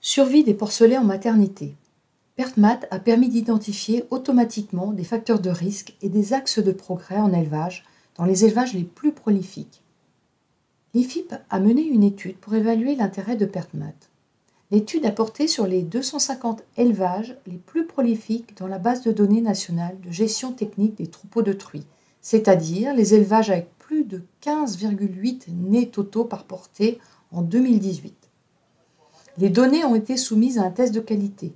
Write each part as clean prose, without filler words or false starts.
Survie des porcelets en maternité. PertMat a permis d'identifier automatiquement des facteurs de risque et des axes de progrès en élevage dans les élevages les plus prolifiques. L'IFIP a mené une étude pour évaluer l'intérêt de PertMat. L'étude a porté sur les 250 élevages les plus prolifiques dans la base de données nationale de gestion technique des troupeaux de truies, c'est-à-dire les élevages avec plus de 15,8 nés totaux par portée en 2018. Les données ont été soumises à un test de qualité.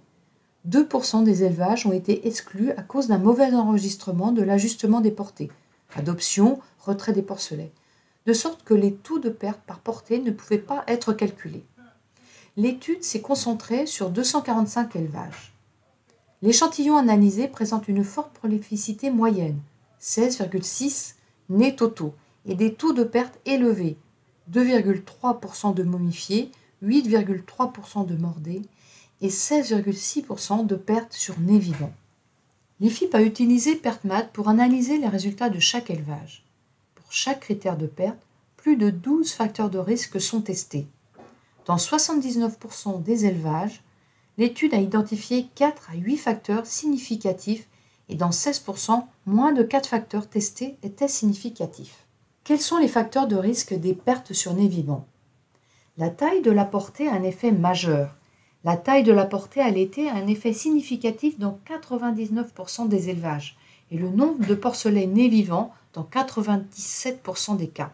2% des élevages ont été exclus à cause d'un mauvais enregistrement de l'ajustement des portées, adoption, retrait des porcelets, de sorte que les taux de perte par portée ne pouvaient pas être calculés. L'étude s'est concentrée sur 245 élevages. L'échantillon analysé présente une forte prolificité moyenne, 16,6 nés totaux, et des taux de perte élevés, 2,3% de momifiés, 8,3% de mordés et 16,6% de pertes sur nez vivant. L'IFIP a utilisé PertMat pour analyser les résultats de chaque élevage. Pour chaque critère de perte, plus de 12 facteurs de risque sont testés. Dans 79% des élevages, l'étude a identifié 4 à 8 facteurs significatifs et dans 16%, moins de 4 facteurs testés étaient significatifs. Quels sont les facteurs de risque des pertes sur nez vivant ? La taille de la portée a un effet majeur. La taille de la portée allaitée a un effet significatif dans 99% des élevages et le nombre de porcelets nés vivants dans 97% des cas.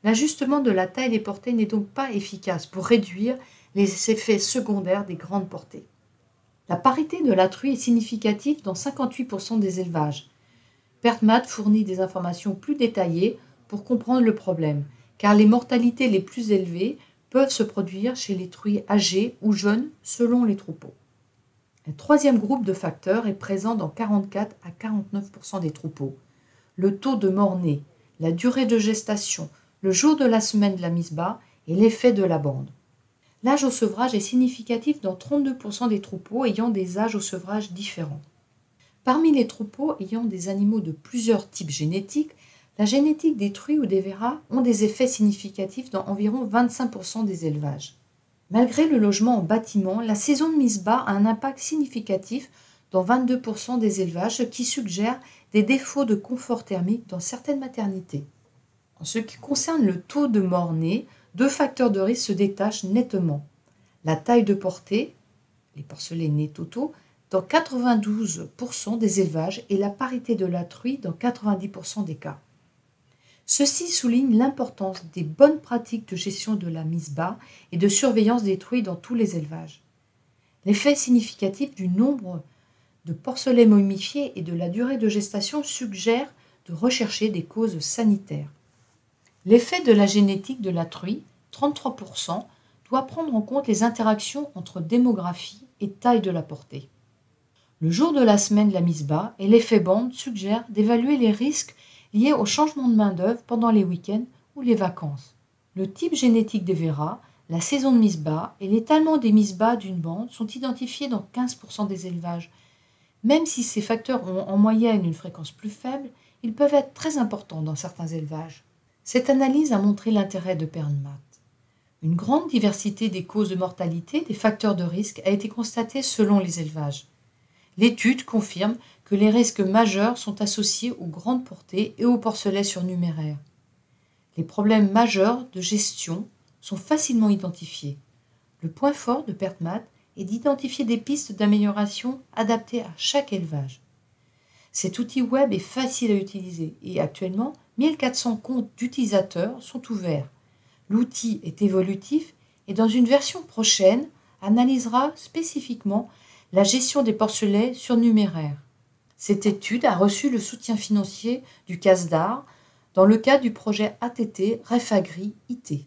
L'ajustement de la taille des portées n'est donc pas efficace pour réduire les effets secondaires des grandes portées. La parité de la truie est significative dans 58% des élevages. PertMat fournit des informations plus détaillées pour comprendre le problème, car les mortalités les plus élevées peuvent se produire chez les truies âgées ou jeunes selon les troupeaux. Un troisième groupe de facteurs est présent dans 44 à 49% des troupeaux. Le taux de mort-né, la durée de gestation, le jour de la semaine de la mise bas et l'effet de la bande. L'âge au sevrage est significatif dans 32% des troupeaux ayant des âges au sevrage différents. Parmi les troupeaux ayant des animaux de plusieurs types génétiques, la génétique des truies ou des veras ont des effets significatifs dans environ 25% des élevages. Malgré le logement en bâtiment, la saison de mise bas a un impact significatif dans 22% des élevages, ce qui suggère des défauts de confort thermique dans certaines maternités. En ce qui concerne le taux de mort-né, 2 facteurs de risque se détachent nettement. La taille de portée, les porcelets nés totaux, dans 92% des élevages et la parité de la truie dans 90% des cas. Ceci souligne l'importance des bonnes pratiques de gestion de la mise bas et de surveillance des truies dans tous les élevages. L'effet significatif du nombre de porcelets momifiés et de la durée de gestation suggère de rechercher des causes sanitaires. L'effet de la génétique de la truie, 33%, doit prendre en compte les interactions entre démographie et taille de la portée. Le jour de la semaine de la mise bas et l'effet bande suggèrent d'évaluer les risques liés au changement de main-d'œuvre pendant les week-ends ou les vacances. Le type génétique des veras, la saison de mise bas et l'étalement des mises bas d'une bande sont identifiés dans 15% des élevages. Même si ces facteurs ont en moyenne une fréquence plus faible, ils peuvent être très importants dans certains élevages. Cette analyse a montré l'intérêt de PertMat. Une grande diversité des causes de mortalité, des facteurs de risque, a été constatée selon les élevages. L'étude confirme que les risques majeurs sont associés aux grandes portées et aux porcelets surnuméraires. Les problèmes majeurs de gestion sont facilement identifiés. Le point fort de PertMat est d'identifier des pistes d'amélioration adaptées à chaque élevage. Cet outil web est facile à utiliser et actuellement, 1400 comptes d'utilisateurs sont ouverts. L'outil est évolutif et dans une version prochaine, analysera spécifiquement la gestion des porcelets surnuméraires. Cette étude a reçu le soutien financier du CASDAR dans le cadre du projet ATT REFAGRI IT.